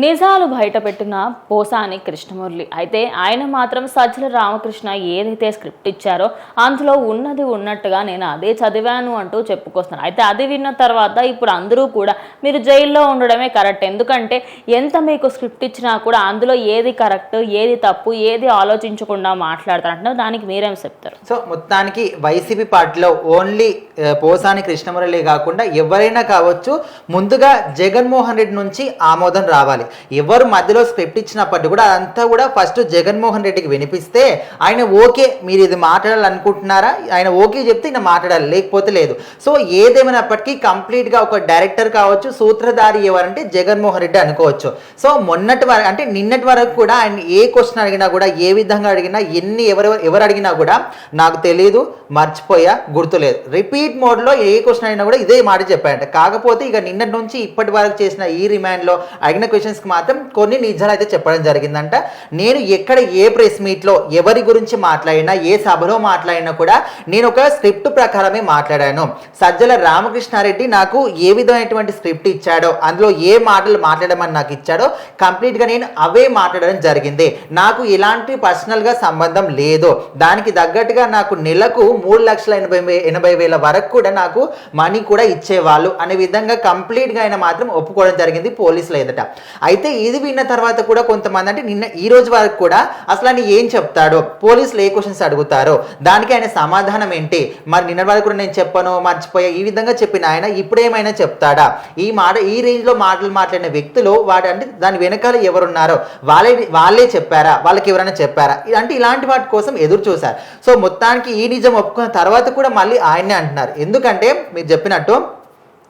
నిజాలు బయటపెట్టిన పోసాని కృష్ణమురళి అయితే ఆయన మాత్రం సజ్జల రామకృష్ణ ఏదైతే స్క్రిప్ట్ ఇచ్చారో అందులో ఉన్నది ఉన్నట్టుగా నేను అదే చదివాను అంటూ చెప్పుకొస్తున్నాను. అయితే అది విన్న తర్వాత ఇప్పుడు అందరూ కూడా మీరు జైల్లో ఉండడమే కరెక్ట్, ఎందుకంటే ఎంత మీకు స్క్రిప్ట్ ఇచ్చినా కూడా అందులో ఏది కరెక్ట్ ఏది తప్పు ఏది ఆలోచించకుండా మాట్లాడతారంటున్నారు. దానికి మీరేం చెప్తారు? సో మొత్తానికి వైసీపీ పార్టీలో ఓన్లీ పోసాని కృష్ణమురళి కాకుండా ఎవరైనా కావచ్చు, ముందుగా జగన్మోహన్ రెడ్డి నుంచి ఆమోదం రావాలి. ఎవరు మధ్యలో స్క్రిప్ట్ ఇచ్చినప్పటికీ కూడా అదంతా కూడా ఫస్ట్ జగన్మోహన్ రెడ్డికి వినిపిస్తే ఆయన ఓకే మీరు ఇది మాట్లాడాలనుకుంటున్నారా, ఆయన ఓకే చెప్తే ఈయన మాట్లాడాలి, లేకపోతే లేదు. సో ఏదేమైనప్పటికీ కంప్లీట్గా ఒక డైరెక్టర్ కావచ్చు, సూత్రధారి ఎవరంటే జగన్మోహన్ రెడ్డి అనుకోవచ్చు. సో మొన్నటి వరకు అంటే నిన్నటి వరకు కూడా ఆయన ఏ క్వశ్చన్ అడిగినా కూడా, ఏ విధంగా అడిగినా, ఎవరు అడిగినా కూడా నాకు తెలియదు, మర్చిపోయా, గుర్తులేదు, రిపీట్ మోడ్లో ఏ క్వశ్చన్ అయినా కూడా ఇదే మాట చెప్పారంట. కాకపోతే ఇక నిన్నటి నుంచి ఇప్పటి వరకు చేసిన ఈ రిమాండ్లో అడిగిన క్వశ్చన్స్కి మాత్రం కొన్ని నిజాలు అయితే చెప్పడం జరిగిందంట. నేను ఎక్కడ ఏ ప్రెస్ మీట్లో ఎవరి గురించి మాట్లాడినా, ఏ సభలో మాట్లాడినా కూడా నేను ఒక స్క్రిప్ట్ ప్రకారమే మాట్లాడాను. సజ్జల రామకృష్ణారెడ్డి నాకు ఏ విధమైనటువంటి స్క్రిప్ట్ ఇచ్చాడో, అందులో ఏ మాటలు మాట్లాడమని నాకు ఇచ్చాడో కంప్లీట్గా నేను అవే మాట్లాడడం జరిగింది. నాకు ఎలాంటి పర్సనల్గా సంబంధం లేదు. దానికి తగ్గట్టుగా నాకు నెలకు 3,80,000 వరకు కూడా నాకు మనీ కూడా ఇచ్చేవాళ్ళు అనే విధంగా కంప్లీట్గా ఆయన మాత్రం ఒప్పుకోవడం జరిగింది పోలీసులు ఎదుట. అయితే ఇది విన్న తర్వాత కూడా కొంతమంది అంటే నిన్న ఈ రోజు వరకు కూడా అసలు ఆయన ఏం చెప్తాడో, పోలీసులు ఏ క్వశ్చన్స్ అడుగుతారో దానికి ఆయన సమాధానం ఏంటి, మరి నిన్న వరకు కూడా నేను చెప్పను, మర్చిపోయా, ఈ విధంగా చెప్పిన ఆయన ఇప్పుడేమైనా చెప్తాడా? ఈ రేంజ్లో మాటలు మాట్లాడిన వ్యక్తులు వాడు అంటే దాని వెనకాల ఎవరున్నారో వాళ్ళే చెప్పారా, వాళ్ళకి ఎవరైనా చెప్పారా అంటే ఇలాంటి వాటి కోసం ఎదురు చూశారు. సో మొత్తానికి ఈ నిజం ఒప్పుకున్న తర్వాత కూడా మళ్ళీ ఆయన్నే అంటున్నారు. ఎందుకంటే మీరు చెప్పినట్టు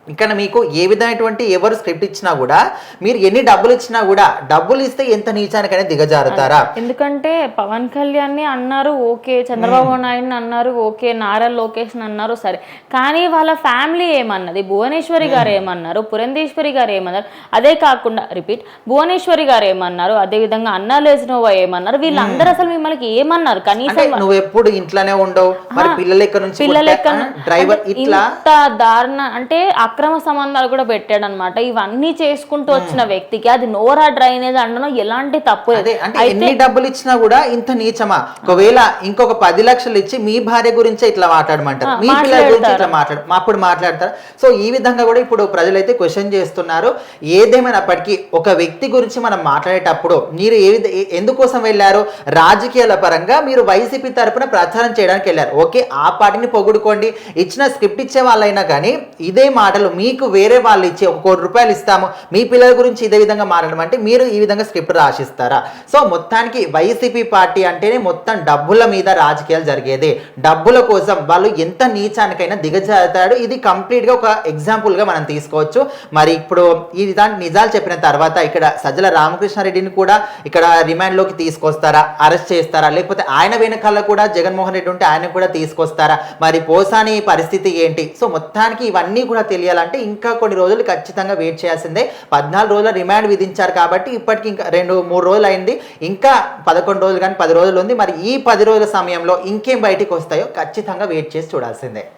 ఇక్కడ మీకు ఏ విధమైనటువంటి ఎవరు స్క్రిప్ట్ ఇచ్చినా కూడా, మీరు ఎన్ని డబ్బులు ఇచ్చినా కూడా, డబ్బులు ఇస్తే ఎంత నీచానికైనా దిగజారుతారా? ఎందుకంటే పవన్ కళ్యాణ్ అన్నారు ఓకే, చంద్రబాబు నాయుడు అన్నారు ఓకే, నారా లోకేష్ అన్నారు సరే, కానీ వాళ్ళ ఫ్యామిలీ ఏమన్నది, భువనేశ్వరి గారు ఏమన్నారు, పురంధేశ్వరి గారు ఏమన్నారు, అదే కాకుండా రిపీట్ భువనేశ్వరి గారు ఏమన్నారు, అదే విధంగా అన్నా లేజినోవా ఏమన్నారు, వీళ్ళందరూ అసలు మిమ్మల్ని ఏమన్నారు? కనీసం నువ్వు ఎప్పుడు ఇంట్లోనే ఉండవు, మరి పిల్లలు ఎక్కడ నుంచి, డ్రైవర్ ఇట్లా దారుణ అంటే అక్రమ సంబంధాలు కూడా పెట్టాడు అనమాట. ఇవన్నీ చేసుకుంటూ వచ్చిన వ్యక్తికి అది నోరా డ్రైనేజ్ అనడం ఎలాంటి తప్పు. ఎన్ని డబ్బులు ఇచ్చినా కూడా ఇంత నీచమా? ఒకవేళ ఇంకొక 10 లక్షలు ఇచ్చి మీ భార్య గురించే ఇట్లా మాట్లాడమంటారు, మీ పిల్లల గురించి ఇట్లా అప్పుడు మాట్లాడతారు. సో ఈ విధంగా కూడా ఇప్పుడు ప్రజలైతే క్వశ్చన్ చేస్తున్నారు. ఏదేమైనప్పటికీ ఒక వ్యక్తి గురించి మనం మాట్లాడేటప్పుడు మీరు ఎందుకోసం వెళ్ళారు? రాజకీయాల పరంగా మీరు వైసీపీ తరపున ప్రచారం చేయడానికి వెళ్ళారు. ఓకే, ఆ పార్టీని పొగుడుకోండి, ఇచ్చిన స్క్రిప్ట్ ఇచ్చే వాళ్ళైనా కానీ ఇదే మాటలు మీకు వేరే వాళ్ళు ఇచ్చి ₹1 కోటి ఇస్తాము, మీ పిల్లల గురించి ఇదే విధంగా మాట్లాడమంటే మీరు ఈ విధంగా స్క్రిప్ట్ రాసిస్తారా? సో మొత్తానికి వైసీపీ పార్టీ అంటేనే మొత్తం డబ్బుల మీద రాజకీయాలు జరిగేది. డబ్బుల కోసం వాళ్ళు ఎంత నీచానికైనా దిగజారుతాడు. ఇది కంప్లీట్గా ఒక ఎగ్జాంపుల్గా మనం తీసుకోవచ్చు. మరి ఇప్పుడు ఈ నిజాలు చెప్పిన తర్వాత ఇక్కడ సజ్జల రామకృష్ణారెడ్డిని కూడా ఇక్కడ రిమాండ్లోకి తీసుకొస్తారా, అరెస్ట్ చేస్తారా, లేకపోతే ఆయన వెనకాల కూడా జగన్మోహన్ రెడ్డి ఉంటే ఆయన కూడా తీసుకొస్తారా? మరి పోసాని పరిస్థితి ఏంటి? సో మొత్తానికి ఇవన్నీ కూడా తెలియాలంటే ఇంకా కొన్ని రోజులు ఖచ్చితంగా వెయిట్ చేయాల్సిందే. 14 రోజుల రిమాండ్ విధించారు కాబట్టి ఇప్పటికి ఇంకా 2-3 రోజులు అయింది, ఇంకా 11 రోజులు కానీ 10 రోజులు ఉంది. మరి ఈ 10 రోజుల సమయంలో ఇంకేం బయటికి వస్తాయో ఖచ్చితంగా వెయిట్ చేసి చూడాల్సిందే.